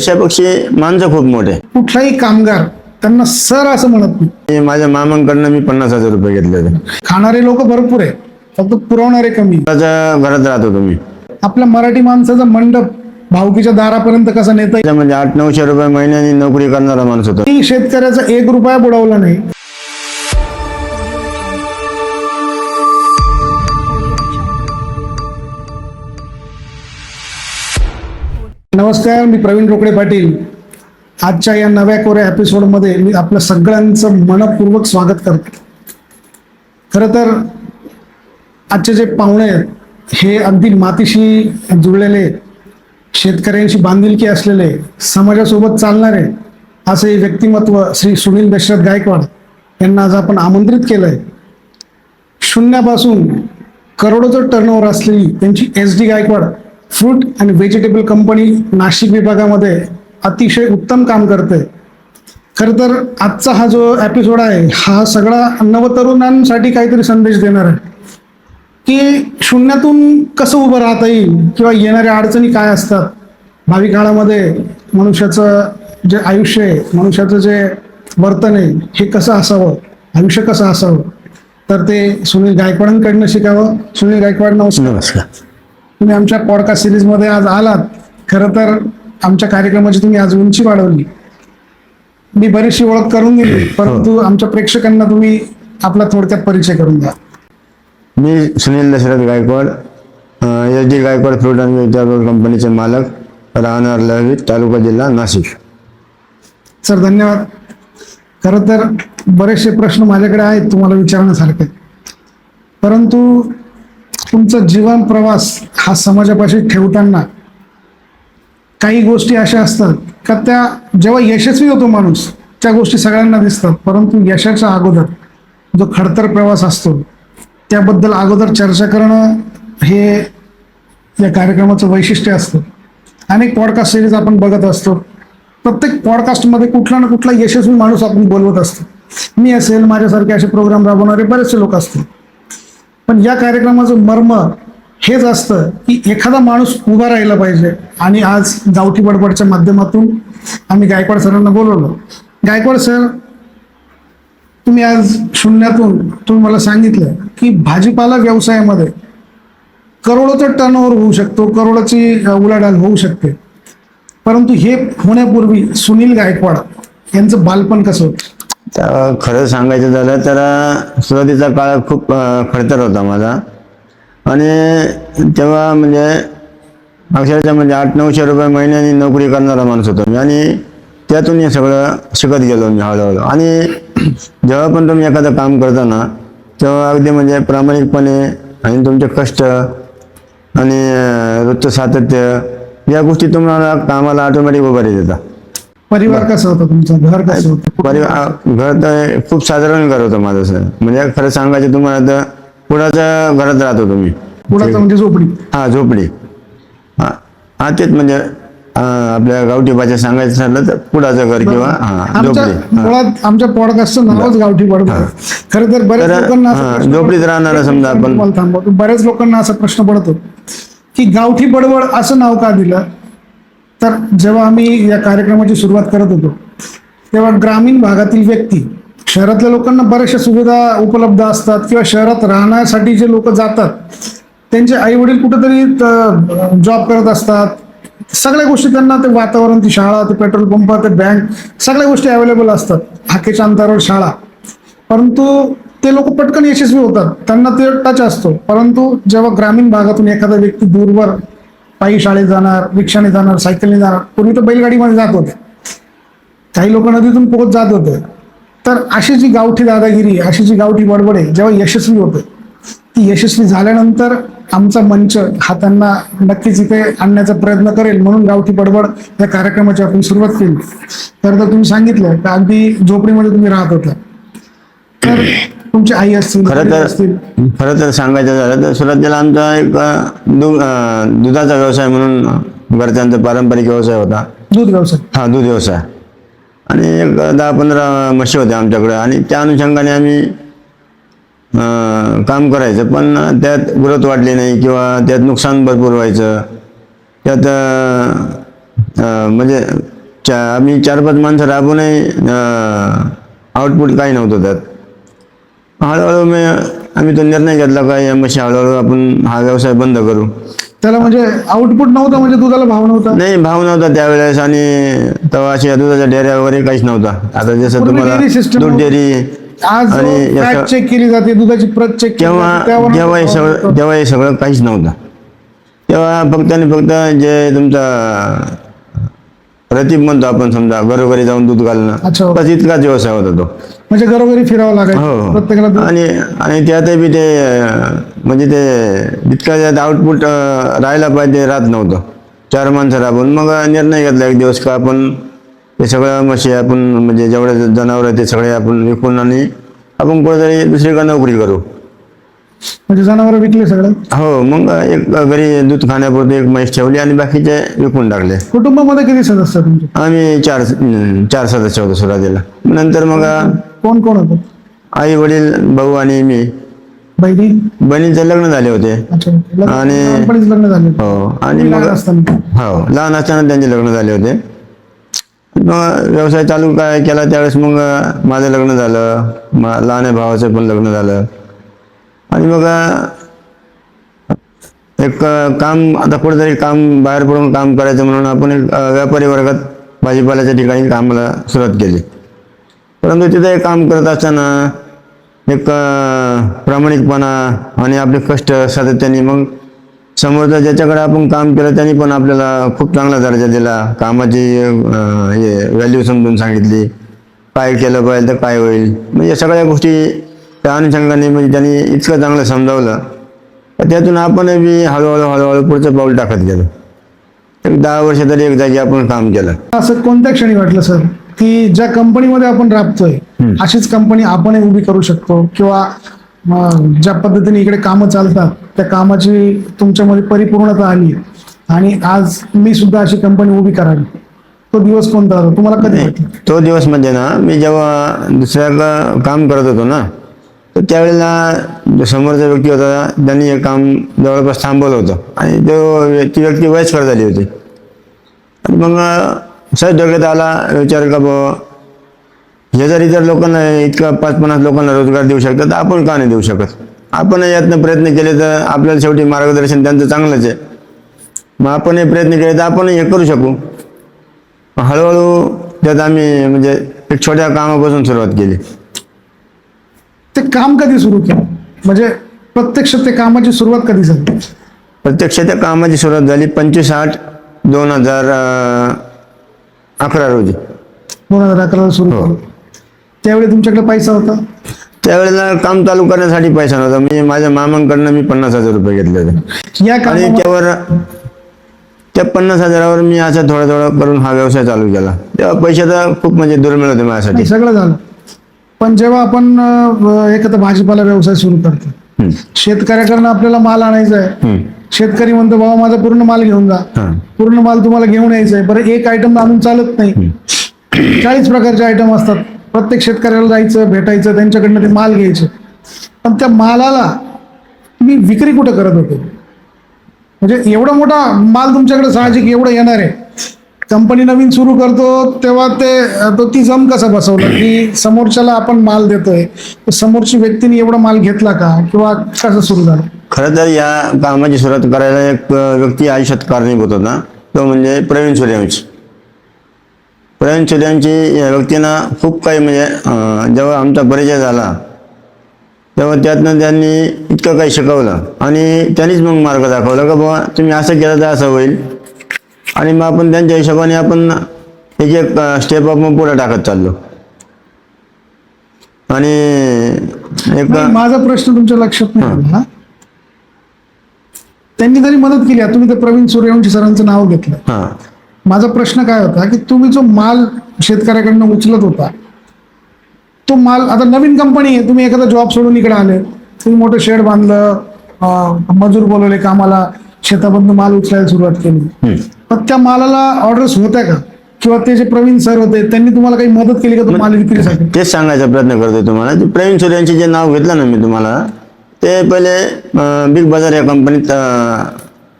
पैशापेक्षा माणसं खूप मोठे. कुठलाही कामगार त्यांना सर असं म्हणत नाही. माझ्या मामांकडनं मी 50,000 रुपये घेतले होते. खाणारे लोक भरपूर आहे, फक्त पुरवणारे कमी. स्वतःच्या घरात राहत होतो मी. आपल्या मराठी माणसाचा मंडप भाऊकीच्या दारापर्यंत कसा नेता येईल? म्हणजे 800-900 रुपये महिन्यानी नोकरी करणारा माणूस होता. शेतकऱ्याचा 1 रुपया बुडवला नाही. नमस्कार, मी प्रवीण रोकडे पाटील. आजच्या या नव्या कोऱ्या एपिसोडमध्ये मी आपलं सगळ्यांचं मनपूर्वक स्वागत करतो. खरं तर आजचे जे पाहुणे आहेत हे अगदी मातीशी जुळलेले, शेतकऱ्यांशी बांधिलकी असलेले, समाजासोबत चालणारे असे व्यक्तिमत्व श्री सुनील दशरथ गायकवाड यांना आज आपण आमंत्रित केलंय. शून्यापासून करोडोचं टर्नओव्हर असलेली त्यांची SD गायकवाड फ्रूट आणि व्हेजिटेबल कंपनी नाशिक विभागामध्ये अतिशय उत्तम काम करते. खरं तर आजचा हा जो एपिसोड आहे हा सगळा नवतरुणांसाठी काहीतरी संदेश देणार आहे की शून्यातून कसं उभं राहता येईल किंवा येणाऱ्या अडचणी काय असतात, भावी काळामध्ये मनुष्याचं जे आयुष्य आहे, मनुष्याचं जे वर्तन आहे हे कसं असावं, आयुष्य कसं असावं, तर ते सुनील गायकवाडांकडनं शिकावं. सुनील गायकवाड, नमस्कार. तुम्ही आमच्या पॉडकास्ट सिरीजमध्ये आज आलात. खरं तर आमच्या कार्यक्रमाची तुम्ही आज उंची वाढवली. मी बरीचशी ओळख करून दिली, परंतु आमच्या प्रेक्षकांना तुम्ही आपला थोडक्यात परिचय करून द्या. मी सुनील दशरथ गायकवाड, SD गायकवाड फ्रूट आणि व्हेजिटेबल कंपनीचे मालक, राहणार लहवी, तालुका जिल्हा नाशिक. सर धन्यवाद. खरं तर बरेचसे प्रश्न माझ्याकडे आहेत तुम्हाला विचारण्यासारखे, परंतु तुमचा जीवन प्रवास हा समाजापाशी ठेवताना काही गोष्टी अशा असतात का त्या जेव्हा यशस्वी होतो माणूस त्या गोष्टी सगळ्यांना दिसतात, परंतु यशाच्या अगोदर जो खडतर प्रवास असतो त्याबद्दल अगोदर चर्चा करणं हे या कार्यक्रमाचं वैशिष्ट्य असतं. अनेक पॉडकास्ट सिरीज आपण बघत असतो. प्रत्येक पॉडकास्टमध्ये कुठला ना कुठला यशस्वी माणूस आपण बोलवत असतो. मी असेल, माझ्यासारखे असे प्रोग्राम राबवणारे बरेचसे लोक असतील. पण या कार्यक्रमाचं मर्म हेच असतं की एखादा माणूस उभा राहिला पाहिजे. आणि आज गावठी बडबडच्या माध्यमातून आम्ही गायकवाड सरांना बोलवलं. गायकवाड सर, तुम्ही आज शून्यातून तुम्ही मला सांगितलं की भाजीपाला व्यवसायामध्ये करोडोचा टर्नओव्हर होऊ शकतो, करोडोची उलाढाल होऊ शकते, परंतु हे होण्यापूर्वी सुनील गायकवाड यांचं बालपण कसं होतं? खरं सांगायचं झालं तर सुरुवातीचा काळ खूप खडतर होता माझा. आणि तेव्हा म्हणजे अक्षरशः म्हणजे 800-900 रुपये महिन्यानी नोकरी करणारा माणूस होतो मी. आणि त्यातून हे सगळं शिकत गेलो मी हळूहळू. आणि जेव्हा पण तुम्ही एखादं काम करता तेव्हा अगदी म्हणजे प्रामाणिकपणे आणि तुमचे कष्ट आणि रोजचं सातत्य या गोष्टी तुम्हाला कामाला ऑटोमॅटिक उभारी देतात. परिवार कसं होतं तुमचं? घर कसं होतं? घर तर खूप साधारण घर होतं माझं सर. म्हणजे खरं सांगायचं तुम्हाला तर पुढाच्या घरात राहत होतो मी. पुढाचं म्हणजे झोपडी? हा, झोपडी. हा तेच म्हणजे आपल्या गावठी भाषेत सांगायचं ठरलं तर पुढाचं घर किंवा झोपडी. मुळात आमच्या पॉडकास्टचं नावच गावठी बडबड. खरं तर बऱ्याच लोकांना झोपडीत राहणार समजा आपण. बऱ्याच लोकांना असा प्रश्न पडतो की गावठी बडबड असं नाव का दिलं? तर जेव्हा आम्ही या कार्यक्रमाची सुरुवात करत होतो तेव्हा ग्रामीण भागातील व्यक्ती, शहरातल्या लोकांना बऱ्याचशा सुविधा उपलब्ध असतात किंवा शहरात राहण्यासाठी जे लोक जातात त्यांचे आई वडील कुठेतरी जॉब करत असतात. सगळ्या गोष्टी त्यांना, ते वातावरण, ती शाळा, ते पेट्रोल पंप, ते बँक, सगळ्या गोष्टी अवेलेबल असतात, हाकेच्या अंतरावर शाळा. परंतु ते लोक पटकन यशस्वी होतात, त्यांना ते टच असतो. परंतु जेव्हा ग्रामीण भागातून एखादा व्यक्ती दूरवर पायी शाळेत जाणार, रिक्षाने जाणार, सायकलने जाणार, पूर्वी तर बैलगाडीमध्ये जात होते, काही लोक नदीतून पोहत जात होते. तर अशी जी गावठी दादागिरी, अशी जी गावठी बडबड आहे जेव्हा यशस्वी होते, ती यशस्वी झाल्यानंतर आमचा मंच हा त्यांना नक्कीच इथे आणण्याचा प्रयत्न करेल, म्हणून गावठी बडबड या कार्यक्रमाची आपण सुरुवात केली. तर तुम्ही सांगितलं की अगदी झोपडीमध्ये तुम्ही राहत होता. तर तुमची आई असतील, खरं तर सांगायचं झालं तर सुरुवातीला आमचा एक दुधाचा व्यवसाय म्हणून घरच्यांचा पारंपरिक व्यवसाय होता. दूध व्यवसाय? हा, दूध व्यवसाय. आणि एक 10-15 म्हशी होत्या आमच्याकडे. आणि त्या अनुषंगाने आम्ही काम करायचं, पण त्यात ग्रोथ वाढली नाही किंवा त्यात नुकसान भरपूर व्हायचं. त्यात म्हणजे आम्ही 4-5 माणसं राबूनही आउटपुट काही नव्हतं त्यात. हळूहळू आम्ही तो निर्णय घेतला का या म्हशी हळूहळू आपण हा व्यवसाय बंद करू. त्याला म्हणजे आउटपुट नव्हतं, म्हणजे दुधाला भाव नव्हता. नाही, भाव नव्हता त्यावेळेस, आणि तेव्हा अशा दुधाच्या डेअऱ्या वगैरे काहीच नव्हता. आता जसं पूर्वी तुम्हाला dairy system दूध होती. डेअरी आज आणि फॅट चेक केली जाते, दुधाची प्रत चेक केली तेव्हा जाते, त्यावर तेव्हा हे भाव सगळं मिळतो. तेव्हा हे सगळं काहीच नव्हतं. तेव्हा फक्त आणि फक्त जे तुमचा रतीब म्हणतो आपण, समजा घरोघरी जाऊन दूध घालणं, अच्छा. बस इतकाच व्यवसाय होता तो. म्हणजे घरोघरी फिरावं हो लागायचं प्रत्येकाला दूध. आणि त्यातही बी ते म्हणजे ते इतकं त्यात आउटपुट राहायला पाहिजे, राहत नव्हतं. 4 माणसं राबून मग निर्णय घेतला एक दिवस का आपण हे सगळं म्हशी आपण म्हणजे जेवढे जनावर ते सगळे आपण विकून आणि आपण कुठेतरी दुसरीकडे नोकरी करू. म्हणजे जनावर विकले सगळे. हो, मग एक घरी दूध खाण्यापुरती एक म्हैस ठेवली आणि बाकीचे विकून टाकले. कुटुंबामध्ये किती सदस्य तुमचे? आम्ही चार सदस्य होतो सुरुवातीला. नंतर मग कोण कोण होतं? आई वडील, भाऊ आणि मी. बहिणी? बहिणीचे लग्न झाले होते. अच्छा. आणि लहानपणीच लग्न झाले. हो, आणि तुम्ही मग लहान असताना. हो, लहान असताना त्यांचे लग्न झाले होते. मग व्यवसाय चालू काय केला त्यावेळेस मग माझं लग्न झालं, लहान भावाचं पण लग्न झालं. आणि मग एक काम, आता कुठेतरी काम बाहेर पडून काम करायचं म्हणून आपण एक व्यापारी वर्गात भाजीपाल्याच्या ठिकाणी कामाला सुरुवात केली. परंतु तिथे काम करत असताना एक प्रामाणिकपणा आणि आपले कष्ट सातत्याने, मग समोरचा ज्याच्याकडे आपण काम केलं त्यांनी पण आपल्याला खूप चांगला दर्जा दिला, कामाची व्हॅल्यू समजून सांगितली, काय केलं पाहिजे तर काय होईल, म्हणजे सगळ्या गोष्टी त्या अनुषंगाने म्हणजे त्यांनी इतकं चांगलं समजावलं. त्यातून आपण बी हळूहळू पुढचं पाऊल टाकत गेलो. एक 10 वर्ष तरी एक जागी आपण काम केलं. असं कोणत्या क्षणी वाटलं सर की ज्या कंपनीमध्ये आपण राबतोय अशीच कंपनी आपण उभी करू शकतो, किंवा ज्या पद्धतीने इकडे कामं चालतात त्या कामाची तुमच्यामध्ये परिपूर्णता आली आणि आज मी सुद्धा अशी कंपनी उभी करावी, तो दिवस कोणता होता तुम्हाला, कधी वाटलं? तो दिवस म्हणजे ना, मी जेव्हा दुसऱ्या काम करत होतो ना, तर त्यावेळेला जो समोरचा व्यक्ती होता त्यांनी हे काम जवळपास थांबवलं होतं आणि ती व्यक्ती वयस्कर झाली होती. आणि मग सहज डोक्यात आला विचार का बुवा, हे जर इतर लोकांना इतका 5-50 लोकांना रोजगार देऊ शकतात, आपण का नाही देऊ शकत? आपण यातनं प्रयत्न केले तर आपल्याला शेवटी मार्गदर्शन त्यांचं चांगलंच आहे. मग आपण हे प्रयत्न केले तर आपण हे करू शकू. हळूहळू त्यात आम्ही म्हणजे एक छोट्या कामापासून सुरुवात केली. ते काम कधी सुरू केलं, म्हणजे प्रत्यक्ष ते कामाची सुरुवात कधी झाली? प्रत्यक्ष त्या कामाची सुरुवात झाली 25/8/2011 रोजी. 2011 सुरू केलं. त्यावेळी तुमच्याकडे पैसा होता? त्यावेळेला काम चालू करण्यासाठी पैसा नव्हता. मी माझ्या मामांकडनं 50,000 रुपये घेतले होते या आणि कामामध्ये त्या 50,000वर मी असं थोडं थोडं करून हा व्यवसाय चालू केला. तेव्हा पैशाचा खूप म्हणजे दुर्मिळ होते माझ्यासाठी. नाही, सगळं झालं. पण जेव्हा आपण एखादा भाजीपाला व्यवसाय सुरू करतो, शेतकऱ्याकडनं आपल्याला माल आणायचा आहे. शेतकरी म्हणतो बाबा माझा पूर्ण माल घेऊन जा. पूर्ण माल तुम्हाला घेऊन यायचा आहे. बरं, एक आयटम आणून चालत नाही, 40 प्रकारचे आयटम असतात. प्रत्येक शेतकऱ्याला जायचं, भेटायचं, त्यांच्याकडनं ते माल घ्यायचे. पण त्या मालाला तुम्ही विक्री कुठं करत होते? म्हणजे एवढा मोठा माल तुमच्याकडे साहजिक एवढं येणार आहे. कंपनी नवीन सुरू करतो तेव्हा ती जम कसा बसवला की समोरच्याला आपण माल देतोय, तर समोरची व्यक्तीने एवढा माल घेतला का, किंवा कसं सुरू झालं? खरं तर या कामाची सुरुवात करायला एक व्यक्ती आयुष्यात कारणीभूत होता, तो म्हणजे प्रवीण सूर्यवंशी. प्रवीण सूर्यवंशी या व्यक्तीनं खूप काही म्हणजे जेव्हा आमचा परिचय झाला तेव्हा त्यातनं त्यांनी इतकं काही शिकवलं आणि त्यांनीच मग मार्ग दाखवला का बाबा तुम्ही असं केलं तर असं होईल. आणि मग आपण त्यांच्या हिशोबाने आपण एक स्टेप अप मग पुढे टाकत चाललो. आणि एक माझा प्रश्न तुमच्या लक्षात नाही आला. त्यांनी जरी मदत केली, तुम्ही ते प्रवीण सूर्यवंशी सरांचं नाव घेतलं. माझा प्रश्न काय होता की तुम्ही जो माल शेतकऱ्याकडनं उचलत होता, तो माल आता नवीन कंपनी आहे, तुम्ही एखादा जॉब सोडून इकडे आले, तुम्ही मोठं शेड बांधलं, मजूर बोलवले कामाला, शेतामधनं माल उचलायला सुरुवात केली. पण त्या मालाला ऑर्डर्स होत्या का, किंवा ते जे प्रवीण सर होते त्यांनी तुम्हाला काही मदत केली का तो माल विक्रीसाठी? तेच सांगायचा प्रयत्न करतोय तुम्हाला. ते प्रवीण सूर्यवंशी जे नाव घेतलं ना मी तुम्हाला, ते पहिले बिग बाजार या कंपनीत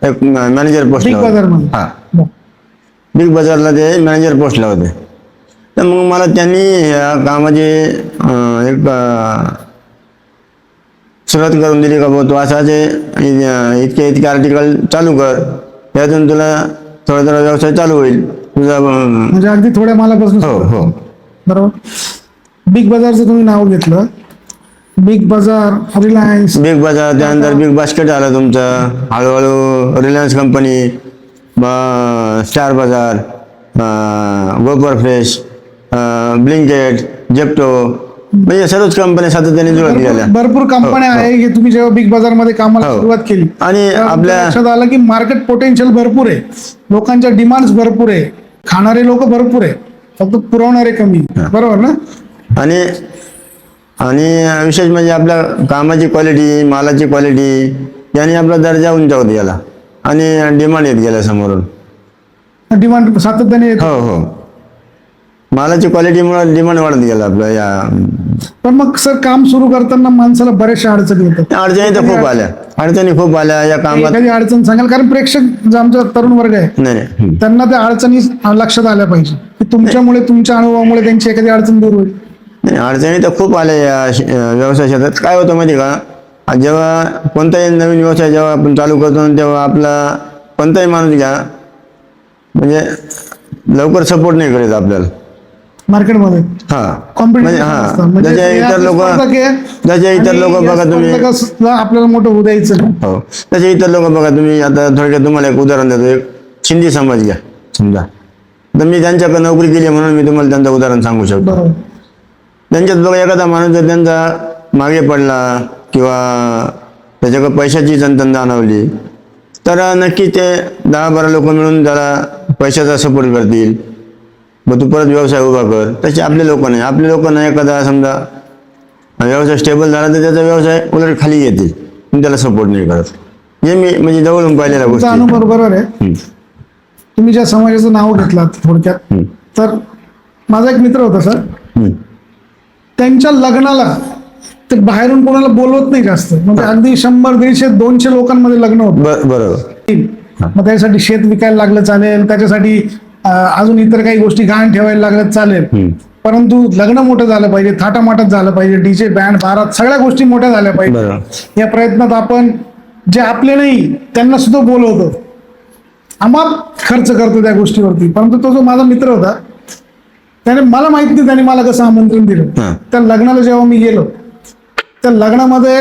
एक मॅनेजर पोस्ट. बिग बाजार मध्ये? बिग बाजारला ते मॅनेजर पोस्टला होते. तर मग मला त्यांनी या कामाची एक सुरुवात करून दिली का भाऊ तू असाचे इतके आर्टिकल चालू कर, त्यातून तुला थोडा थोडा व्यवसाय चालू होईल तुझा. म्हणजे अगदी थोड्या मालापासून हो हो बरोबर. बिग बाजारचं तुम्ही नाव घेतलं, बिग बाजार, रिलायन्स, बिग बाजार, त्यानंतर बिग बास्केट आलं तुमचं, हळूहळू रिलायन्स कंपनी, स्टार बाजार, गोपर फ्रेश, ब्लिंकेट, जेप्टो, म्हणजे सर्वच कंपन्या सातत्याने जुळत गेल्या. भरपूर कंपन्या आहे की तुम्ही जेव्हा बिग बाजार मध्ये कामाला हो. सुरुवात केली आणि तेव्हा आपल्या लक्षात आलं की मार्केट पोटेन्शियल भरपूर आहे, लोकांच्या डिमांड्स भरपूर आहे, खाणारे लोक भरपूर आहे, फक्त पुरवणारे कमी. बरोबर ना? आणि आणि विशेष म्हणजे आपल्या कामाची क्वालिटी, मालाची क्वालिटी याने आपला दर्जा उंचावत गेला आणि डिमांड येत गेला समोरून. डिमांड सातत्याने येते. हो हो, मालाची क्वालिटीमुळे डिमांड वाढत गेला आपलं. या पण मग सर काम सुरू करताना माणसाला बऱ्याचशा अडचणी येतात. अडचणी तर खूप आल्या, अडचणी खूप आल्या या कामात. एखादी अडचण सांगाल, कारण प्रेक्षक जो आमचा तरुण वर्ग आहे नाही नाही त्यांना त्या अडचणी लक्षात आल्या पाहिजे की तुमच्यामुळे, तुमच्या अनुभवामुळे त्यांची एखादी अडचण दूर होईल. नाही, अडचणी तर खूप आल्या या व्यवसाय क्षेत्रात. काय होतं माहिती का, जेव्हा कोणताही नवीन व्यवसाय जेव्हा आपण चालू करतो तेव्हा आपला कोणताही माणूस घ्या म्हणजे लवकर सपोर्ट नाही करत आपल्याला मार्केटमध्ये. हा कॉम्पिटिशन म्हणजे जसे इतर लोक बघा तुम्ही, आपल्याला मोठं होऊ द्यायचं नाही. हो तसे इतर लोक बघा तुम्ही. आता थोडक्यात तुम्हाला एक उदाहरण देतो. एक शिंदे समाज घ्या समजा, तर मी त्यांच्याकडे नोकरी केली म्हणून मी तुम्हाला त्यांचं उदाहरण सांगू शकतो. बरोबर. त्यांच्यात बघा एखादा माणूस जर त्यांचा मागे पडला किंवा त्याच्याकडे पैशाची चणचण जाणवली तर नक्की ते 10-12 लोक मिळून त्याला पैशाचा सपोर्ट करतील, मग तू परत व्यवसाय उभा कर. तसे आपले लोक नाही. आपले लोक नाही, एखादा समजा व्यवसाय स्टेबल झाला तर त्याचा व्यवसाय उलट खाली येतील, पण त्याला सपोर्ट नाही करत. हे मी म्हणजे जवळून पाहिलेल्या तुमचा गोष्टी. अनुभव बरोबर आहे. तुम्ही ज्या समाजाचं नाव घेतलं थोडक्यात, तर माझा एक मित्र होता सर, त्यांच्या लग्नाला ते बाहेरून कोणाला बोलवत नाही जास्त, म्हणजे अगदी 100, 150, 200 लोकांमध्ये लग्न होतं. बरोबर. मग त्याच्यासाठी शेत विकायला लागलं चालेल, त्याच्यासाठी अजून इतर काही गोष्टी गहाण ठेवायला लागलं चालेल, परंतु लग्न मोठं झालं पाहिजे, थाटामाटात झालं पाहिजे, डीजे बँड बारात सगळ्या गोष्टी मोठ्या झाल्या पाहिजे. या प्रयत्नात आपण जे आपले नाही त्यांना सुद्धा बोलवतो, आम्हाला खर्च करतो त्या गोष्टीवरती. परंतु तो जो माझा मित्र होता त्याने, मला माहित नाही त्याने मला कसं आमंत्रण दिलं. त्या लग्नाला जेव्हा मी गेलो, त्या लग्नामध्ये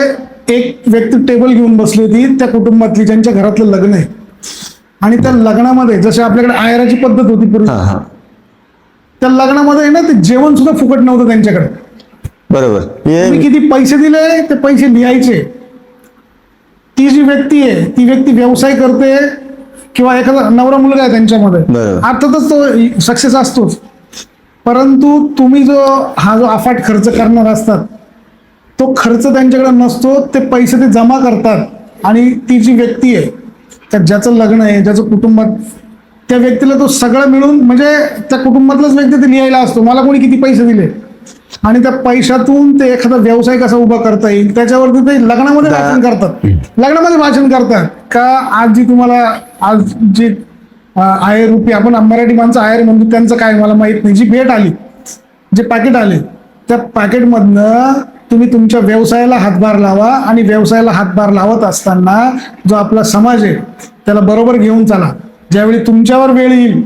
एक व्यक्ती टेबल घेऊन बसली होती त्या कुटुंबातली ज्यांच्या घरातलं लग्न आहे. आणि त्या लग्नामध्ये जसे आपल्याकडे आयराची पद्धत होती पूर्वी, त्या लग्नामध्ये ना ते जेवण सुद्धा फुकट नव्हतं त्यांच्याकडे. बरोबर. तुम्ही किती पैसे दिले ते पैसे लिहायचे. ती जी व्यक्ती आहे ती व्यक्ती व्यवसाय करते किंवा एखादा नवरा मुलगा आहे त्यांच्यामध्ये, अर्थातच तो सक्सेस असतोच. परंतु तुम्ही हा जो अफाट खर्च करणार असतात तो खर्च त्यांच्याकडे नसतो. ते पैसे ते जमा करतात आणि ती जी व्यक्ती आहे त्या ज्याचं लग्न आहे, ज्याचं कुटुंबात, त्या व्यक्तीला तो सगळं मिळून, म्हणजे त्या कुटुंबातलाच व्यक्ती ते लिहायला असतो मला कोणी किती पैसे दिले, आणि त्या पैशातून ते एखादा व्यवसाय कसा उभा करता येईल त्याच्यावरती ते लग्नामध्ये भाषण करतात. लग्नामध्ये भाषण करतात का आज जी तुम्हाला, आज जी आहेर रूपी, आपण मराठी माणसं आहेर म्हणतो, त्यांचं काय मला माहित नाही, जी भेट आली, जे पॅकेट आले, त्या पॅकेटमधनं तुम्ही तुमच्या व्यवसायाला हातभार लावा. आणि व्यवसायाला हातभार लावत असताना जो आपला समाज आहे त्याला बरोबर घेऊन चला. ज्यावेळी तुमच्यावर वेळ येईल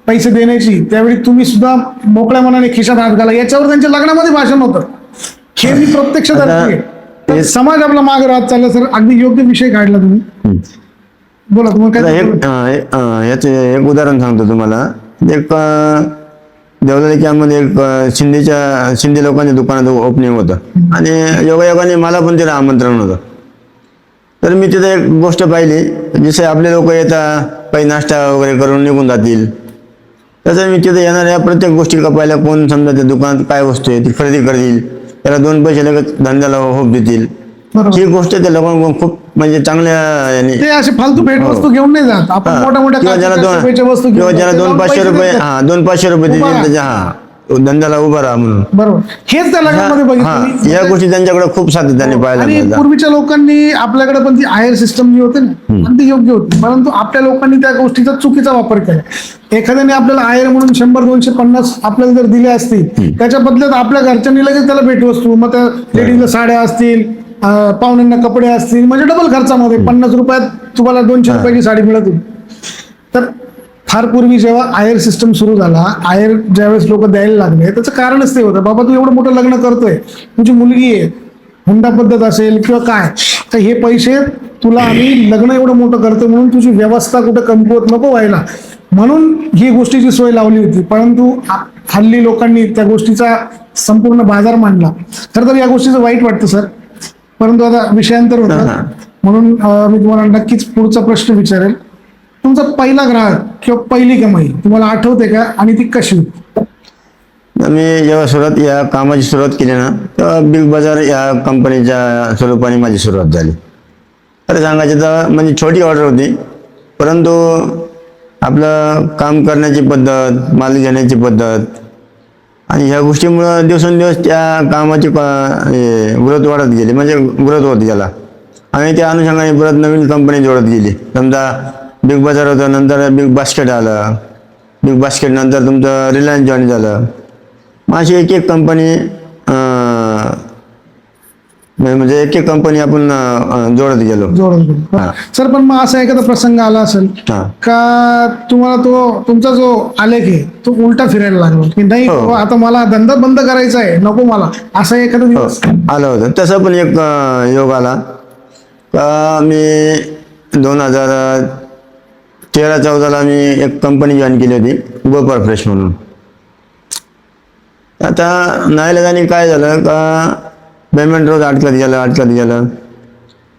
पैसे देण्याची, त्यावेळी तुम्ही सुद्धा मोकळ्या मनाने खिशात हात घाला. याच्यावर त्यांच्या लग्नामध्ये भाषण होतं. हे मी प्रत्यक्ष समाज आपला मागे राहत चालला. सर अगदी योग्य विषय काढला तुम्ही. बोला तुम्हाला काय. याचे एक उदाहरण सांगतो तुम्हाला. एक देवळालीमध्ये एक शिंदे लोकांच्या दुकानात ओपनिंग होतं आणि योगायोगाने मला पण तिला आमंत्रण होतं. तर मी तिथे एक गोष्ट पाहिली, जसे आपले लोक येतात काही नाश्ता वगैरे करून निघून जातील, तसं मी तिथे येणाऱ्या प्रत्येक गोष्टी पाहिल्या. कोण समजा त्या दुकानात काय वस्तू आहे ती खरेदी करतील, त्याला 2 पैसे लगेच धंद्याला होप देतील. ही गोष्ट त्या लोकांना खूप म्हणजे चांगल्या याने, ते असे फालतू भेट वस्तू घेऊन नाही जात आपण, मोठ्या मोठ्या किंवा ज्याला 2-500 रुपये 2-500 रुपये देतील त्याच्या धंद्याला उभा राहा म्हणून. बरोबर, हेच त्या लग्नामध्ये बघितलं मी. या गोष्टी त्यांच्याकडे खूप सातत्याने पाहायला आणि मिळतात. पूर्वीच्या लोकांनी आपल्याकडे पण ती आयर सिस्टम जी होती ना, अगदी योग्य होती, परंतु आपल्या लोकांनी त्या गोष्टीचा चुकीचा वापर केला. एखाद्याने आपल्याला आयर म्हणून 100-250 आपल्याला जर दिले असतील, त्याच्या बदल्यात आपल्या घरच्यांनी लगेच त्याला भेटवस्तू, मग त्या लेडीजला साड्या असतील, पाहुण्यांना कपडे असतील, म्हणजे डबल खर्चामध्ये 50 रुपयात तुम्हाला 200 रुपयाची साडी मिळत होती. तर फार पूर्वी जेव्हा आयर सिस्टम सुरू झाला, आयर ज्यावेळेस लोक द्यायला लागले, त्याचं कारणच ते होतं, बाबा तू एवढं मोठं लग्न करतोय, तुझी मुलगी आहे, हुंडा पद्धत असेल किंवा काय, तर हे पैसे तुला आम्ही लग्न एवढं मोठं करतो म्हणून तुझी व्यवस्था कुठं कमकुवत नको व्हायला, म्हणून ही गोष्टीची सोय लावली होती. परंतु हल्ली लोकांनी त्या गोष्टीचा संपूर्ण बाजार मांडला. खरं तर या गोष्टीचं वाईट वाटतं सर, परंतु आता विषयांतर होतं, म्हणून मी तुम्हाला नक्कीच पुढचा प्रश्न विचारेल. तुमचा पहिला ग्राहक किंवा पहिली कमाई तुम्हाला आठवते का, आणि ती कशी होती? मी जेव्हा या कामाची सुरुवात केली ना, तेव्हा बिग बाजार या कंपनीच्या स्वरूपाने माझी सुरुवात झाली. खरं सांगायचं तर म्हणजे छोटी ऑर्डर होती, परंतु आपलं काम करण्याची पद्धत, माल घेण्याची पद्धत आणि ह्या गोष्टीमुळं दिवसेंदिवस त्या कामाची ग्रोथ वाढत गेली, म्हणजे ग्रोथ होत गेला. आणि त्या अनुषंगाने परत नवीन कंपनी जोडत गेली. समजा बिग बाजार होतं, नंतर बिग बास्केट आलं, बिग बास्केट नंतर तुमचं रिलायन्स जॉईन झालं. मग अशी एक एक कंपनी म्हणजे एक एक कंपनी आपण जोडत गेलो. सर, पण मग असा एखादा प्रसंग आला असेल का तुम्हाला तुमचा जो आलेख आहे तो उलटा फिरायला लागला, की नाही आता मला धंदा बंद करायचा आहे, नको मला, असा एखादा दिवस आलं होतं? तसं पण एक योग आला का मी 2013-14 मी एक कंपनी जॉईन केली होती, गोपाळ फ्रेश म्हणून. आता नाईलाजाने काय झालं का पेमेंट रोज अडकत गेलं.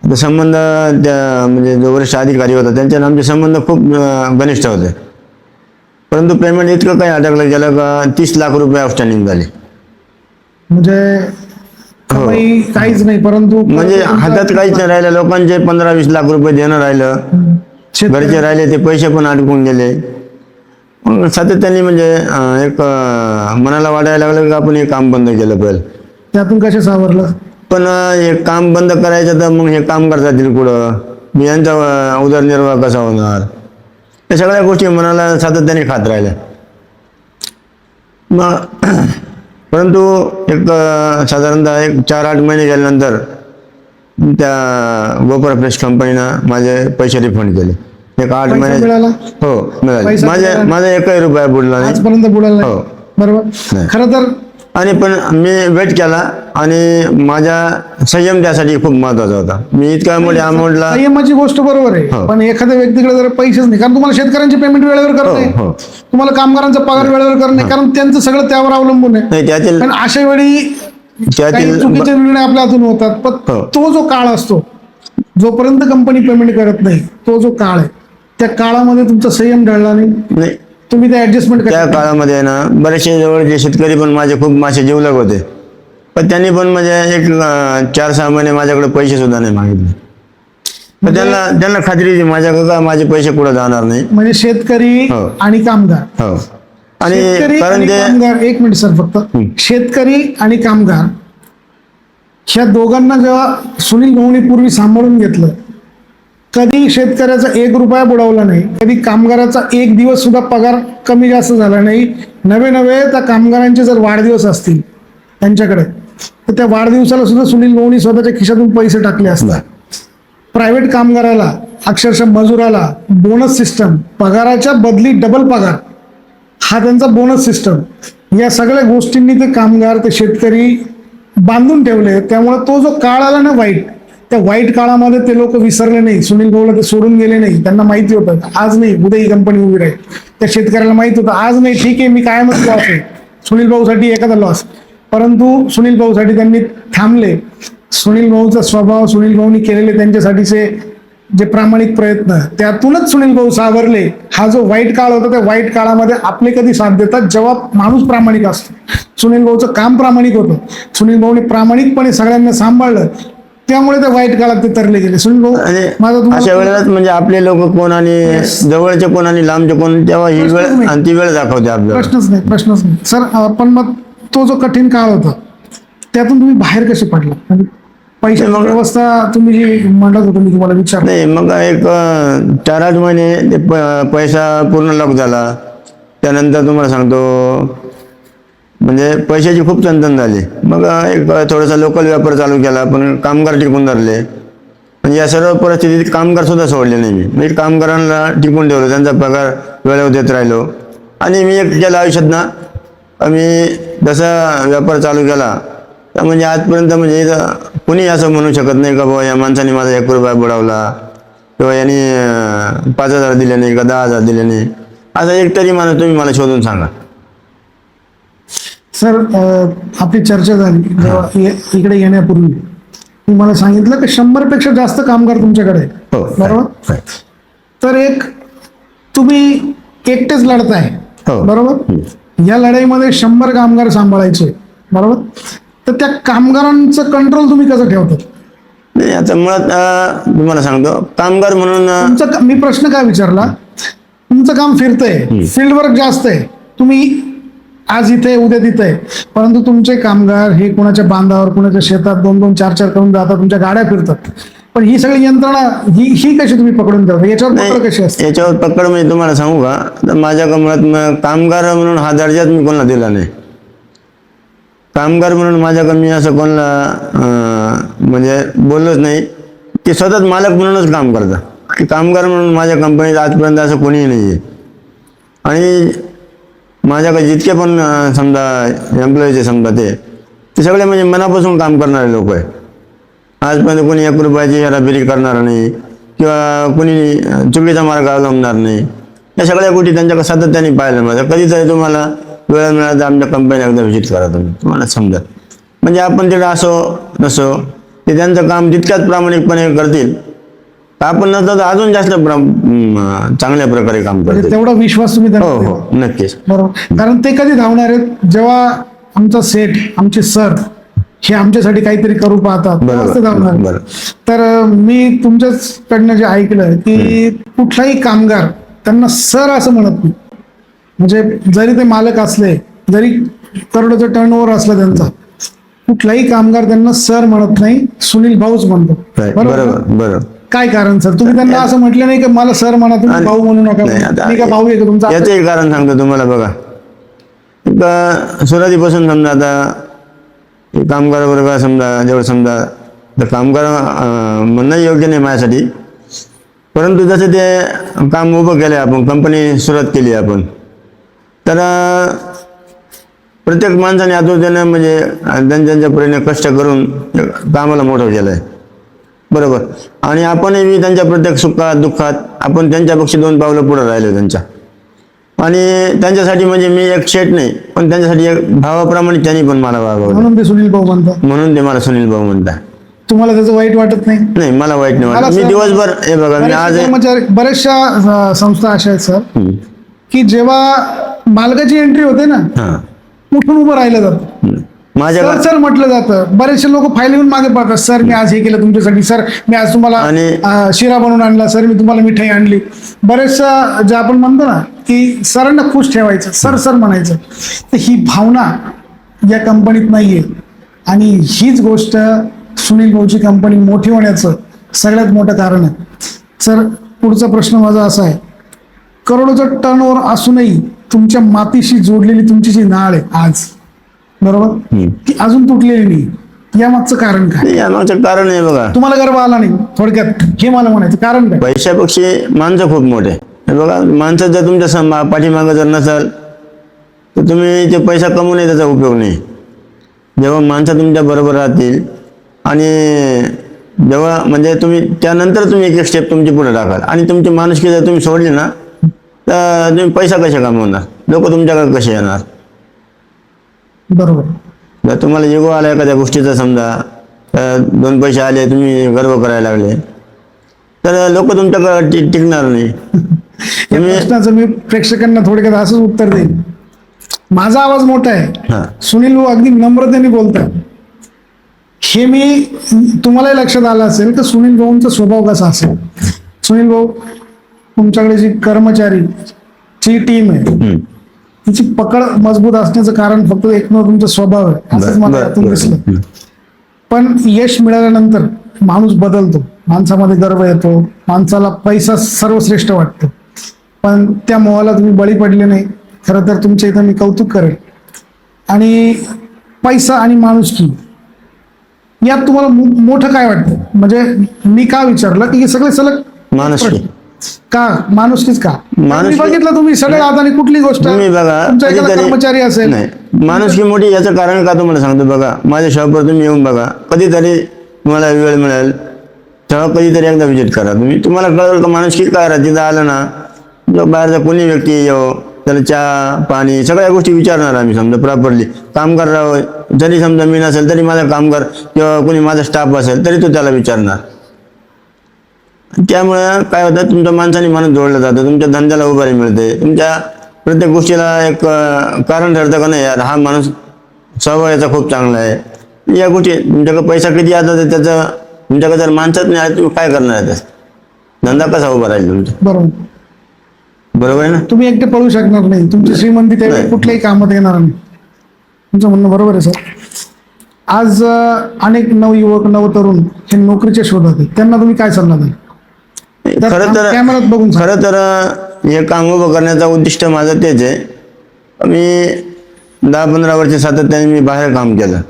आता संबंध त्या म्हणजे जो वरिष्ठ अधिकारी होता त्यांचे आमचे संबंध खूप घनिष्ठ होते, परंतु पेमेंट इतकं काही अडकलं गेलं का 30 लाख रुपये आउटस्टँडिंग झाले. म्हणजे काहीच नाही, परंतु म्हणजे हातात काहीच नाही राहिलं. लोकांचे 15-20 लाख रुपये देणं राहिलं, घरचे राहिले ते पैसे पण अडकून गेले. मग सातत्याने म्हणजे एक मनाला वाटायला लागलं की आपण हे काम बंद केलं पाहिजे. त्यातून कसे सावरलं? पण हे काम बंद करायचं तर मग हे काम करता येतील कुठं, मी यांचा उदरनिर्वाह कसा होणार, या सगळ्या गोष्टी मनाला सातत्याने खात राहिल्या. मग परंतु एक साधारणतः 4-8 महिने गेल्यानंतर त्या गोपाळ फ्रेश कंपनीनं माझे पैसे रिफंड केले. एक 8 महिने हो मिळाले. माझा 1 रुपया बुडला नाही आजपर्यंत, बुडाला नाही. हो, बरोबर. खरं तर आणि पण मी वेट केला आणि माझा संयम त्यासाठी खूप महत्वाचा होता. मी इतक्या मोठ्या अमाऊंटला, संयमाची गोष्ट बरोबर आहे, पण एखाद्या व्यक्तीकडे जर पैसेच नाही, कारण तुम्हाला शेतकऱ्यांची पेमेंट वेळेवर करणे, तुम्हाला कामगारांचा पगार वेळेवर करणे, कारण त्यांचं सगळं त्यावर अवलंबून आहे. त्यातील पण अशा वेळी चुकीचे निर्णय आपल्या हातून होतात. पण तो जो काळ असतो, जोपर्यंत कंपनी पेमेंट करत नाही, तो जो काळ आहे, त्या काळामध्ये तुमचा संयम ढळला नाही, तुम्ही ते ऍडजस्टमेंट त्या काळामध्ये ना बरेचसे जवळचे शेतकरी पण माझे खूप मासे जीवलग होते, पण त्यांनी पण म्हणजे एक 4-6 महिने माझ्याकडे पैसे सुद्धा नाही मागितले. पण त्यांना खात्री होती माझ्याकडे का माझे पैसे कुठे जाणार नाही. म्हणजे शेतकरी आणि कामगार, हो, आणि कारण ते 1 मिनिट सर, फक्त शेतकरी आणि कामगार ह्या दोघांना जेव्हा सुनील भाऊंनी पूर्वी सांभाळून घेतलं, कधी शेतकऱ्याचा 1 रुपया बुडवला नाही, कधी कामगाराचा 1 दिवस सुद्धा पगार कमी जास्त झाला नाही. नवे त्या कामगारांचे जर वाढदिवस असतील त्यांच्याकडे, तर त्या वाढदिवसाला सुद्धा सुनील भाऊंनी स्वतःच्या खिशातून पैसे टाकले असतात. प्रायव्हेट कामगाराला, अक्षरशः मजुराला बोनस सिस्टम, पगाराच्या बदली डबल पगार, हा त्यांचा बोनस सिस्टम, या सगळ्या गोष्टींनी ते कामगार, ते शेतकरी बांधून ठेवले. त्यामुळे तो जो काळ आला ना वाईट, त्या वाईट काळामध्ये ते लोक विसरले नाही, सुनील भाऊला ते सोडून गेले नाही. त्यांना माहिती होतं आज नाही उद्या ही कंपनी उभी राहील. त्या शेतकऱ्याला माहित होतं आज नाही ठीक आहे, मी कायमच लॉस आहे, सुनील भाऊसाठी एखादा लॉस, परंतु सुनील भाऊसाठी त्यांनी थांबले. सुनील भाऊचा स्वभाव, सुनील भाऊनी केलेले त्यांच्यासाठीचे जे प्रामाणिक प्रयत्न, त्यातूनच सुनील भाऊ सावरले. हा जो वाईट काळ होता, त्या वाईट काळामध्ये आपले कधी साथ देतात जेव्हा माणूस प्रामाणिक असतो. सुनील भाऊचं काम प्रामाणिक होतं, सुनील भाऊने प्रामाणिकपणे सगळ्यांना सांभाळलं. त्यामुळे त्या वाईट काळात ते तरले गेले. सुनील भाऊ, आणि माझा अशा तुम्हाला वेळेलाच म्हणजे आपले लोक कोण आणि जवळचे कोण आणि लांबचे कोण, तेव्हा ही प्रश्नच वेळ नाही. आणि ती वेळ दाखवते आपल्याला. प्रश्नच नाही सर. पण मग तो जो कठीण काळ होता त्यातून तुम्ही बाहेर कसे पडला? म्हणजे पैशाची व्यवस्था तुम्ही जी म्हणत होतो, मी तुम्हाला विचारलं. नाही, मग एक 4-8 महिने ते पैसा पूर्ण लॉक झाला. त्यानंतर तुम्हाला सांगतो म्हणजे पैशाची खूप चंदन झाली. मग एक थोडासा लोकल व्यापार चालू केला, पण कामगार टिकून धरले. म्हणजे या सर्व परिस्थितीत कामगार सुद्धा सोडले नाही मी. म्हणजे कामगारांना टिकून ठेवलं, त्यांचा पगार वेळेवर देत राहिलो. आणि मी एक केलं आयुष्यात ना, मी जसा व्यापार चालू केला तर म्हणजे आजपर्यंत म्हणजे इथं कोणी असं म्हणू शकत नाही का बाबा या माणसाने माझा 1 रुपया बुडवला किंवा यांनी 5,000 दिले नाही का 10,000 दिले नाही, असा एक तरी माणूस तुम्ही मला शोधून सांगा. सर, आपली चर्चा झाली जेव्हा इकडे येण्यापूर्वी मी मला सांगितलं की 100 पेक्षा जास्त कामगार तुमच्याकडे आहेत. हो, बरोबर. तर एक तुम्ही एकटेच लढताय. हो. बरोबर. या लढाईमध्ये 100 कामगार सांभाळायचे. बरोबर. तर त्या कामगारांचं कंट्रोल तुम्ही कसं ठेवतात? नाही, आता मुळात तुम्हाला सांगतो, कामगार म्हणून तुमचं, मी प्रश्न काय विचारला, तुमचं काम फिरतंय, फील्ड वर्क जास्त आहे, तुम्ही आज इथे उद्या तिथे आहे, परंतु तुमचे कामगार हे कोणाच्या बांधावर, कोणाच्या शेतात 2-2, 4-4 करून जातात, तुमच्या गाड्या फिरतात. पण ही सगळी यंत्रणा ही कशी तुम्ही पकडून ठेवता? याच्यावर पकड कशी असते? याच्यावर पकड म्हणजे तुम्हाला सांगू का, तर माझ्या मुळात कामगार म्हणून हा दर्जाच मी कोणाला दिला नाही. कामगार म्हणून माझ्याकडे मी असं कोणाला म्हणजे बोललोच नाही. ते स्वतःच मालक म्हणूनच काम करतात. आणि कामगार म्हणून माझ्या कंपनीत आजपर्यंत असं कोणीही नाही आहे. आणि माझ्याकडे जितके पण समजा एम्प्लॉईज आहे समजा ते सगळे म्हणजे मनापासून काम करणारे लोक आहे. आजपर्यंत कोणी 1 रुपयाची हेराफेरी करणार नाही किंवा कोणी चुकीचा मार्ग अवलंबणार नाही. या सगळ्या गोष्टी त्यांच्याकडे सातत्याने पाहायला मिळतात. कधीतरी तुम्हाला वेळ मिळाला तर आमच्या कंपनीला एकदा व्हिजिट करा तुम्हाला समजा. म्हणजे आपण तिकडे असो नसो ते त्यांचं काम तितक्याच प्रामाणिकपणे करतील, आपण नसतं तर अजून जास्त चांगल्या प्रकारे काम करतील. तेवढा विश्वास तुम्ही हो हो, नक्कीच. बरोबर. कारण ते कधी धावणार आहेत, जेव्हा आमचा सेठ, आमचे सर हे आमच्यासाठी काहीतरी करू पाहतात, तेव्हाच ते धावणार. तर मी तुमच्याचकडनं जे ऐकलं की कुठलाही कामगार त्यांना सर असं म्हणत नाही. म्हणजे जरी ते मालक असले, जरी करोडोचं टर्नओव्हर असलं त्यांचा, कुठलाही कामगार त्यांना सर म्हणत नाही, सुनील भाऊच म्हणतो. बरोबर. काय कारण सर? तुम्ही त्यांना असं म्हटलं नाही की मला सर म्हणा, तुम्ही भाऊ म्हणू नका? मी का भाऊ आहे का तुमचा? याचं एक कारण सांगतो तुम्हाला. बघा, सुरुवातीपासून समजा आता कामगार वर्ग समजा जेवढं समजा तर कामगार म्हणणं योग्य नाही माझ्यासाठी, परंतु जसं ते काम उभं केलं आपण, कंपनी सुरुवात केली आपण, तर प्रत्येक माणसाने आतुरतेनं म्हणजे त्यांच्या परीने कष्ट करून कामाला मोठं केलं आहे. बरोबर. आणि आपणही त्यांच्या प्रत्येक सुखात दुःखात आपण त्यांच्यापेक्षा 2 पावलं पुढे राहिलो त्यांच्या. आणि त्यांच्यासाठी म्हणजे मी एक शेठ नाही, पण त्यांच्यासाठी एक भावाप्रमाणे त्यांनी पण मला वागवलं. म्हणून ते सुनील भाऊ म्हणतात. म्हणून ते मला सुनील भाऊ म्हणतात. तुम्हाला त्याचं वाईट वाटत नाही? नाही, मला वाईट नाही वाटत. मी दिवसभर हे बघा, मी आज बऱ्याचशा संस्था अशा आहेत सर की जेव्हा मालकाची एंट्री होते ना, उठून उभं राहिलं जातं, माझ्या सर म्हटलं जातं. बरेचसे लोक फाईल येऊन मागे पाहतात, सर मी आज हे केलं तुमच्यासाठी, सर मी आज तुम्हाला शिरा बनवून आणला, सर मी तुम्हाला मिठाई आणली. बरेचसा जे आपण म्हणतो ना की सरांना खुश ठेवायचं, सर सर म्हणायचं, तर ही भावना या कंपनीत नाहीये. आणि हीच गोष्ट सुनील भाऊची कंपनी मोठी होण्याचं सगळ्यात मोठं कारण आहे. सर, पुढचा प्रश्न माझा असा आहे, करोडोचं टर्नओव्हर असूनही तुमच्या मातीशी जोडलेली तुमची जी नाळ आहे आज, बरोबर, ती अजून तुटलेली नाही. यामागचं कारण काय? यामागचं कारण आहे बघा, तुम्हाला गर्व आला नाही थोडक्यात, हे मला म्हणायचं कारण काय? पैशापेक्षा माणसं खूप मोठे. हे बघा, माणसं जर तुमच्या पाठीमागं जर नसेल तर तुम्ही ते पैसा कमवूनही त्याचा उपयोग नाही. जेव्हा माणसं तुमच्या बरोबर राहतील आणि जेव्हा म्हणजे तुम्ही त्यानंतर तुम्ही एक स्टेप तुमची पुढे टाकाल, आणि तुमची माणुसकी जर तुम्ही सोडली ना तर तुम्ही पैसा कशा कमवणार, लोक तुमच्याकडे कसे येणार? बरोबर. जर तुम्हाला इगो आला एखाद्या गोष्टीचा, समजा 2 पैसे आले, तुम्ही गर्व करायला लागले, तर लोक तुमच्याकडे टिकणार नाही. या प्रश्नाचं मी प्रेक्षकांना थोडक्यात असंच उत्तर देईन. माझा आवाज मोठा आहे, सुनील भाऊ अगदी नम्रतेने बोलतात. हे मी तुम्हालाही लक्षात आलं असेल तर सुनील भाऊंचा स्वभाव कसा असेल. सुनील भाऊ, तुमच्याकडे जी कर्मचारीची टीम आहे हम्म. तिची पकड मजबूत असण्याचं कारण फक्त एकमेव तुमचा स्वभाव आहे असंच मला यातून दिसलं. पण यश मिळाल्यानंतर माणूस बदलतो, माणसामध्ये गर्व येतो, माणसाला पैसा सर्वश्रेष्ठ वाटतो. पण त्या मोहाला तुम्ही बळी पडले नाही. खरं तर तुमच्या इथं मी कौतुक करेल. आणि पैसा आणि माणुसकी यात तुम्हाला मोठं काय वाटतं? म्हणजे मी का विचारलं की हे सगळे सलग माणुसकी का माणुसकीच का? मी बघितलं तुम्ही सगळे आता कुठली गोष्ट तुम्ही बघा, तुमच्या एखादा कधीतरी- कर्मचारी असेल नाही, माणुसकी मोठी याचं कारण का तुम्हाला सांगतो. बघा, माझ्या शॉपवर तुम्ही येऊन बघा, कधीतरी तुम्हाला वेळ मिळेल तेव्हा कधीतरी एकदा व्हिजिट करा. तुम्हाला कळेल का माणुसकी काय राहते. तिथं आलं ना, जो बाहेरचा कोणी व्यक्ती येऊ, त्याला चहा पाणी सगळ्या गोष्टी विचारणार आम्ही. समजा प्रॉपरली कामगार राहावं, जरी समजा मी नसेल तरी माझा कामगार किंवा कोणी माझा स्टाफ असेल तरी तो त्याला विचारणार. त्यामुळं काय होतं, तुमच्या माणसाने माणूस जोडलं जातं, तुमच्या धंद्याला उभारी मिळते, तुमच्या प्रत्येक गोष्टीला एक कारण ठरतं का नाही यार हा माणूस स्वभाव याचा खूप चांगला आहे. या गोष्टी तुमच्याकडे पैसा किती आता तर त्याचं तुमच्याकडे जर माणसाच नाही आलं तुम्ही काय करणार आहे? त्याचा धंदा कसा उभा राहील तुमचा? बरोबर. बरोबर आहे ना. तुम्ही एकटे पळू शकणार नाही, तुमची श्रीमंती त्यावेळी नाही. कुठल्याही कामात येणार नाही. तुमचं म्हणणं बरोबर आहे सर. आज अनेक नवयुवक नवतरुण हे नोकरीच्या शोधात आहेत, त्यांना तुम्ही काय सल्ला द्याल? खरं तर कॅमेऱ्यात बघून सांगा. खरं तर हे काम उभं करण्याचा उद्दिष्ट माझं तेच आहे. मी 10-15 वर्ष सातत्याने मी बाहेर काम केलं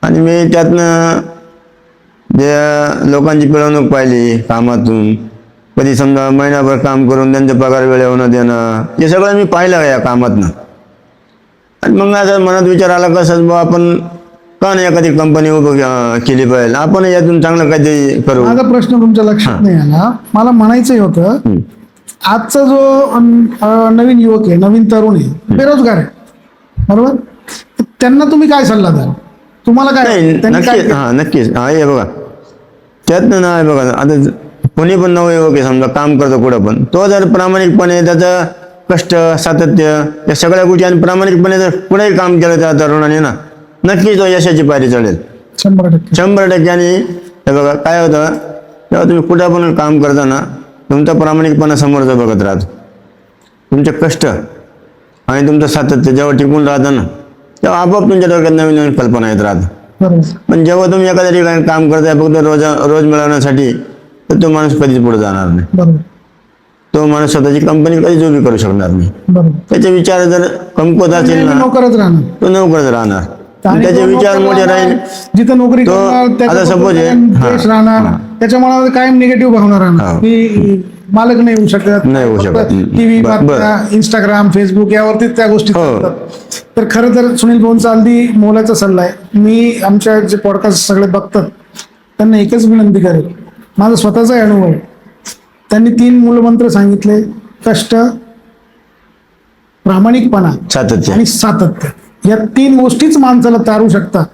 आणि मी त्यातनं जे लोकांची पिळवणूक पाहिली कामातून. कधी समजा महिनाभर काम करून त्यांचा पगार वेळेवर न देणं, हे सगळं मी पाहिलं या कामातनं. आणि मग माझ्या मनात विचार आला कसं बा आपण का नाही एखादी कंपनी उभं केली पाहिजे, आपण यातून चांगलं काहीतरी करू. माझा प्रश्न तुमच्या लक्षात नाही आला. मला म्हणायचंही होतं, आजचा जो नवीन युवक आहे, नवीन तरुण आहे, बेरोजगार आहे, बरोबर, त्यांना तुम्ही काय सल्ला द्याल? तुम्हाला काय नाही, त्यांनी काय नक्कीच. हां, नक्कीच. हा, हे बघा, त्यातनं ना बघा, आता कोणी पण नवं युवक आहे समजा काम करतो कुठं पण, तो जर प्रामाणिकपणे त्याचं कष्ट सातत्य या सगळ्या गोष्टी आणि प्रामाणिकपणे जर पुढेही काम केलं त्या तरुणाने ना, नक्कीच तो यशाची पायरी चढेल 100%. 100%. आणि हे बघा काय होतं, तेव्हा तुम्ही कुठं पण काम करताना तुमचा प्रामाणिकपणा समोरचं बघत राहतो. तुमचे कष्ट आणि तुमचं सातत्य जेव्हा टिकून राहतं ना, तेव्हा आपोआप तुमच्या डोक्यात नवीन नवीन कल्पना येत राहतात. बरोबर. पण जेव्हा तुम्ही एखाद्या ठिकाणी काम करताय फक्त रोज मिळवण्यासाठी, तर तो माणूस कधीच पुढे जाणार नाही. बरोबर. तो माणूस स्वतःची कंपनी कधीच उभी करू शकणार नाही. बरोबर. त्याचे विचार जर कमकुवत असेल ना, नोकरच राहणार. तो नोकरच राहणार. आणि त्याचे तो विचार नोकर मोठे राहणार, राहील. जिथं नोकरी तो करणार आता त्याच्या suppose आहे, देश राहणार, त्याच्या मनामध्ये कायम निगेटिव्ह भावना राहणार हा. की मालक नाही होऊ शकत, नाही होऊ शकत. टीव्ही, बरं. इंस्टाग्राम, फेसबुक यावरती त्या गोष्टी हो. चालतात. तर खरं तर सुनील भाऊंचा अगदी मोलाचा सल्ला आहे. मी आमच्या जे पॉडकास्ट सगळे बघतात त्यांना एकच विनंती करेल, माझा स्वतःचा अनुभव आहे. त्यांनी 3 मूलमंत्र सांगितले: कष्ट, प्रामाणिकपणा सातत्य. आणि सातत्य. या 3 गोष्टीच माणसाला तारू शकतात.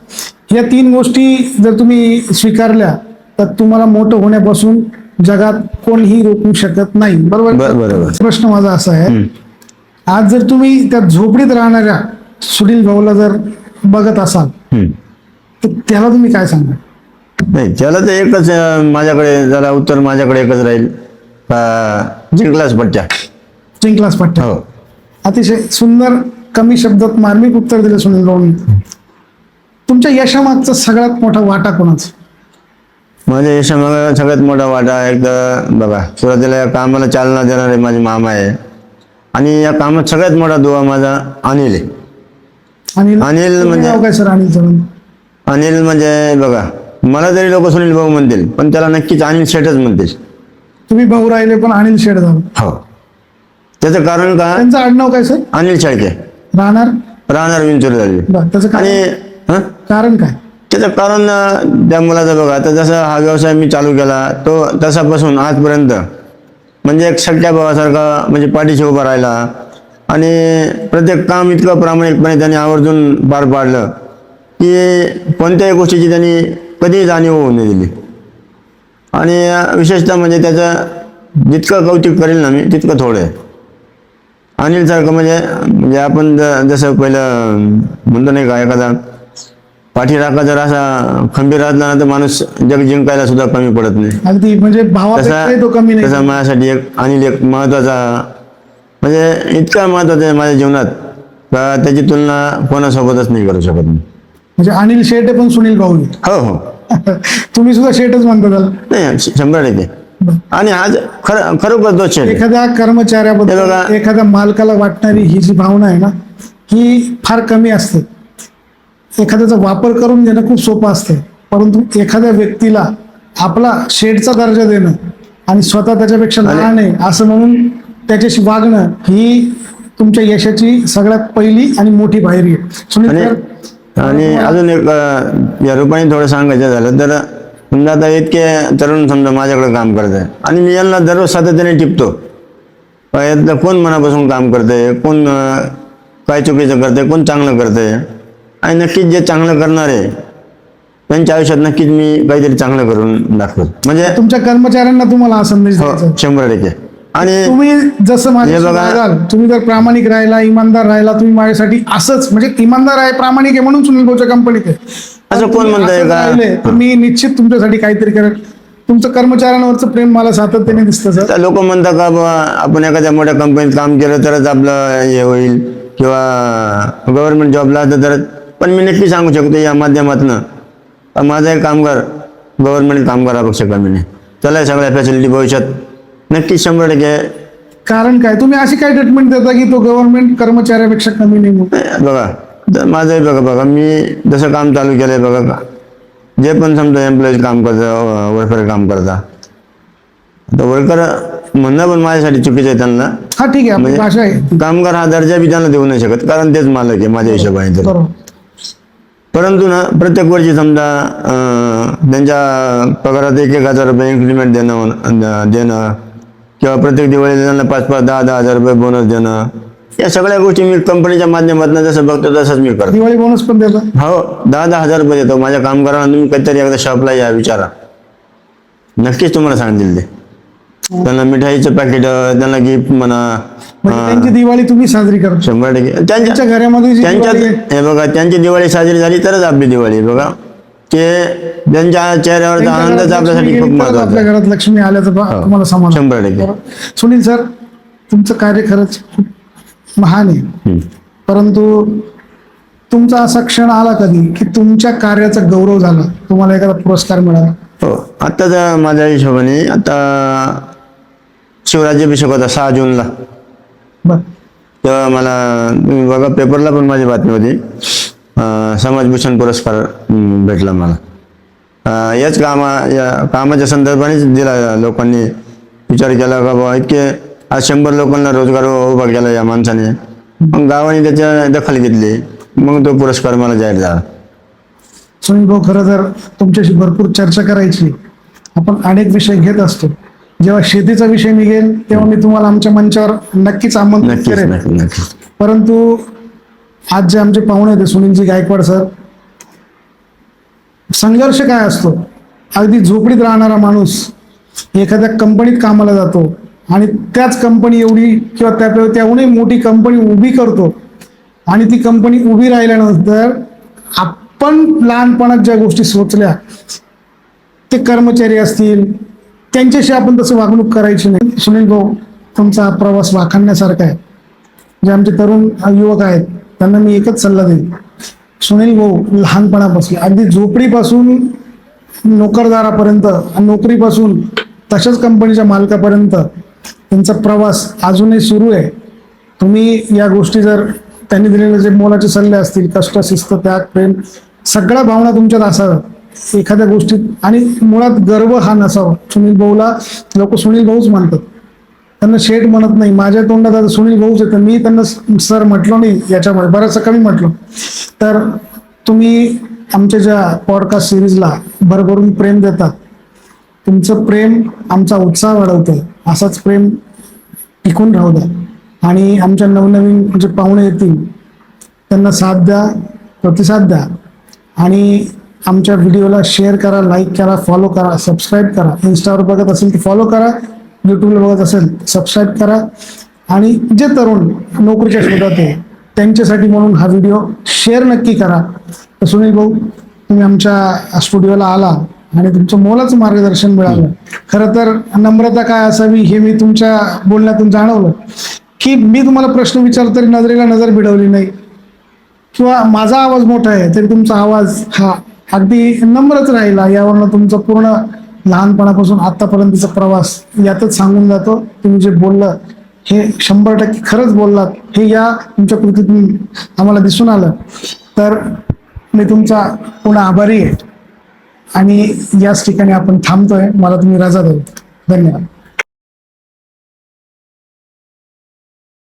या 3 गोष्टी जर तुम्ही स्वीकारल्या तर तुम्हाला मोठं होण्यापासून जगात कोणीही रोखू शकत नाही. बरोबर. बरोबर. प्रश्न माझा असा आहे, आज जर तुम्ही त्या झोपडीत राहणाऱ्या सुनील भाऊला जर बघत असाल तर त्याला तुम्ही काय सांगाल? नाही, त्याला तर एकच माझ्याकडे जरा उत्तर माझ्याकडे एकच राहील, जिंकलाच पट्ट्या. जिंकलाच पट्ट्या. हो. अतिशय सुंदर, कमी शब्दात मार्मिक उत्तर दिलं सुनील भाऊंनी. तुमच्या यशामागचा सगळ्यात मोठा वाटा कोणाचा? माझ्या यशामागे सगळ्यात मोठा वाटा एकदा बघा, सुरुवातीला या कामाला चालना देणारे माझे मामा आहे आणि या कामात सगळ्यात मोठा दुवा माझा अनिल आहे. अनिल म्हणजे- नाव काय सर अनिल? अनिल म्हणजे बघा, मला जरी लोक सुनील भाऊ म्हणतील पण त्याला नक्कीच अनिल शेठच म्हणतील. तुम्ही भाऊ राहिले पण अनिल शेठ झालं. हो. त्याचं कारण का, त्यांचं आडनाव काय सर? अनिल शेळके. राहणार विंचूर झाली. त्याचं आणि कारण काय? त्याचं कारण त्या मुलाचं बघा, आता जसा हा व्यवसाय मी चालू केला तो तसापासून आजपर्यंत म्हणजे एक सगळ्या भावासारखा म्हणजे पाठीशी उभा राहिला आणि प्रत्येक काम इतकं प्रामाणिकपणे त्यांनी आवर्जून पार पाडलं की कोणत्याही गोष्टीची त्यांनी कधीही जाणीव होऊ नाही दिली. आणि विशेषतः म्हणजे त्याचं जितकं कौतुक करेल ना मी तितकं थोडं आहे. अनिल सारखं म्हणजे आपण जसं पहिलं म्हणतो नाही का, एखादा पाठीराखा जर असा खंबीर असला ना तर माणूस जग जिंकायला सुद्धा कमी पडत नाही. अगदी म्हणजे भावापेक्षाही तो कमी तसा नाही. माझ्यासाठी एक महत्वाचा म्हणजे इतका महत्वाचा आहे माझ्या जीवनात का त्याची तुलना कोणासोबतच नाही करू शकत मी. म्हणजे अनिल शेटे पण सुनील भाऊ आहे. हो हो तुम्ही सुद्धा शेटच म्हणता त्याला. नाही 100%. आणि आज खरोखर दोष आहे. एखाद्या हे कर्मचाऱ्याबद्दल बघा. एखाद्या मालकाला वाटणारी ही जी भावना आहे ना ही फार कमी असते. एखाद्याचा वापर करून घेणं खूप सोपं असते, परंतु एखाद्या व्यक्तीला आपला शेडचा दर्जा देणं आणि स्वतः त्याच्यापेक्षा लहान आहे असं म्हणून त्याच्याशी वागणं ही तुमच्या यशाची सगळ्यात पहिली आणि मोठी पायरी आहे. सुनील आणि सर, आणि अजून एक या रूपाने थोडं सांगायचं झालं तर समजा आता इतके तरुण समजा माझ्याकडे काम करत आहे आणि मी यांना दररोज सातत्याने टिपतो यातलं कोण मनापासून काम करतंय, कोण काय चुकीचं करतंय, कोण चांगलं करतंय. आणि नक्कीच जे चांगलं करणार आहे त्यांच्या आयुष्यात नक्कीच मी काहीतरी चांगलं करून दाखवतो. म्हणजे तुमच्या कर्मचाऱ्यांना तुम्हाला हा संदेश हो द्यायचा आहे. 100%. आणि तुम्ही जसं माझ्याशी बघा. वागाल, तुम्ही जर प्रामाणिक राहिला, इमानदार राहिला, तुम्ही माझ्यासाठी असंच म्हणजे इमानदार आहे, प्रामाणिक आहे म्हणून सुनील भाऊच्या कंपनीत आहे. असं कोण म्हणतंय असंच का? राहिले तर मी निश्चित तुमच्यासाठी काहीतरी करेल. तुमचं कर्मचाऱ्यांवरचं प्रेम मला सातत्याने दिसतं सर. तर लोक म्हणतात का बाबा आपण एखाद्या मोठ्या कंपनीत काम केलं तरच आपलं हे होईल किंवा गव्हर्नमेंट जॉबला असलं तरच. पण मी नक्की सांगू शकतो या माध्यमातून माझा एक कामगार गव्हर्नमेंट कामगारापेक्षा कमी नाही. त्याला सगळ्या फॅसिलिटी भविष्यात नक्कीच 100%. कारण काय तुम्ही अशी काय ट्रीटमेंट देता की तो गव्हर्नमेंट कर्मचाऱ्यापेक्षा कमी नाही म्हणून? बघा तर माझंही बघा मी जसं काम चालू केलंय बघा का जे पण समजा एम्प्लॉईज काम करतं, वर्कर काम करता, तर वर्कर म्हणणं पण माझ्यासाठी चुकीचं आहे त्यांना. हा ठीक आहे, आपली म्हणजे भाषा आहे. कामगार हा दर्जा बी त्यांना देऊ नाही शकत कारण तेच मालक आहे माझ्या हिशोबाने तरी. बरोबर. परंतु ना प्रत्येक वर्षी समजा त्यांच्या पगारात 1,000 रुपये इन्क्रिमेंट देणं किंवा प्रत्येक दिवाळीला त्यांना 5-5, 10-10 हजार रुपये बोनस देणं, या सगळ्या गोष्टी मी कंपनीच्या माध्यमातून जसं बघतो तसंच मी करतो. दिवाळी बोनस पण देता? हो 10-10 हजार रुपये देतो माझ्या कामगारांना. तुम्ही कधीतरी एकदा शॉपला या विचारा, नक्कीच तुम्हाला सांगतील ते. त्यांना मिठाईचं पॅकेट, त्यांना गिफ्ट म्हणा, म्हणजे त्यांची दिवाळी तुम्ही साजरी करता? 100%. त्यांच्या घरामध्ये जी त्यांच्यात दिवाळी आहे, हे बघा त्यांची दिवाळी साजरी झाली तरच आपली दिवाळी आहे. बघा ते त्यांच्या चेहऱ्यावरचा त्यांच्या आनंदच घरात आपल्यासाठी लक्ष्मी खूप गेली तरच महत्वाचा आपल्या आहे. घरात लक्ष्मी आल्याचं तुम्हाला समाधान. 100%. सुनील सर, तुमचं कार्य खरंच खूप महान आहे, परंतु तुमचा असा क्षण आला कधी की तुमच्या कार्याचा गौरव झाला, तुम्हाला एखादा पुरस्कार मिळाला? हो आत्ताच माझ्या हिशोबाने आता शिवराज्याभिषेक होता 6 जूनला. बर. तेव्हा मला तुम्ही बघा पेपरला पण माझी बातमी होती, समाजभूषण पुरस्कार भेटला मला. याच कामाच्या संदर्भानेच दिला. लोकांनी विचार केला का बाबा इतके आज 100 लोकांना रोजगार उभा केला या माणसाने. मग गावाने त्याच्या दखल घेतली, मग तो पुरस्कार मला जाहीर झाला. सुनील भाऊ, खरं तर तुमच्याशी भरपूर चर्चा करायची, आपण अनेक विषय घेत असतो. जेव्हा शेतीचा विषय निघेल तेव्हा मी तुम्हाला आमच्या मंचावर नक्कीच आमंत्रित नक्कीच करेन. नक्कीच. परंतु आज जे आमचे पाहुणे होते सुनीलजी गायकवाड सर, संघर्ष काय असतो, अगदी झोपडीत राहणारा माणूस एखाद्या कंपनीत कामाला जातो आणि त्याच कंपनी एवढी किंवा त्याहूनही मोठी कंपनी उभी करतो आणि ती कंपनी उभी राहिल्यानंतर आपण लहानपणात ज्या गोष्टी सोचल्या, ते कर्मचारी असतील त्यांच्याशी आपण तसं वागणूक करायची नाही. सुनील भाऊ, तुमचा हा प्रवास वाखाणण्यासारखा आहे. जे आमचे तरुण युवक आहेत त्यांना मी एकच सल्ला देईन, सुनील भाऊ लहानपणापासून अगदी झोपडीपासून नोकरदारापर्यंत, नोकरीपासून तशाच कंपनीच्या मालकापर्यंत त्यांचा प्रवास अजूनही सुरू आहे. तुम्ही या गोष्टी जर त्यांनी दिलेले जे मोलाचे सल्ले असतील, कष्ट, शिस्त, त्याग, प्रेम, सगळ्या भावना तुमच्यात असाव्या एखाद्या गोष्टीत, आणि मुळात गर्व हा नसावा. सुनील भाऊला लोक सुनील भाऊच म्हणतात, त्यांना शेठ म्हणत नाही. माझ्या तोंडात आता सुनील भाऊच येतं, मी त्यांना सर म्हटलो नाही याच्यामुळे, बरंचसं कमी म्हटलं. तर तुम्ही आमच्या ज्या पॉडकास्ट सिरीजला भरभरून प्रेम देतात, तुमचं प्रेम आमचा उत्साह वाढवतं. असाच प्रेम टिकून राहू द्या आणि आमच्या नवनवीन जे पाहुणे येतील त्यांना साथ द्या, प्रतिसाद द्या आणि आमच्या व्हिडिओला शेअर करा, लाईक करा, फॉलो करा, सबस्क्राईब करा. इन्स्टावर बघत असेल तर फॉलो करा, यूट्यूबला बघत असेल सबस्क्राईब करा. आणि जे तरुण नोकरीच्या शोधात आहे त्यांच्यासाठी म्हणून हा व्हिडिओ शेअर नक्की करा. तर सुनील भाऊ, तुम्ही आमच्या स्टुडिओला आला आणि तुमचं मोलाचं मार्गदर्शन मिळालं. खरं तर नम्रता काय असावी हे मी तुमच्या बोलण्यातून जाणवलं, की मी तुम्हाला प्रश्न विचारतो तरी नजरेला नजर भिडवली नाही, किंवा माझा आवाज मोठा आहे तरी तुमचा आवाज हा अगदी नम्रच राहिला. यावरनं तुमचं पूर्ण लहानपणापासून आतापर्यंतचा प्रवास यातच सांगून जातो. तुम्ही जे बोललं हे 100% खरंच बोललात, हे या तुमच्या कृतीतून आम्हाला दिसून आलं. तर मी तुमचा पुन्हा आभारी आहे आणि याच ठिकाणी आपण थांबतोय. मला तुम्ही रजा द्यावी. धन्यवाद.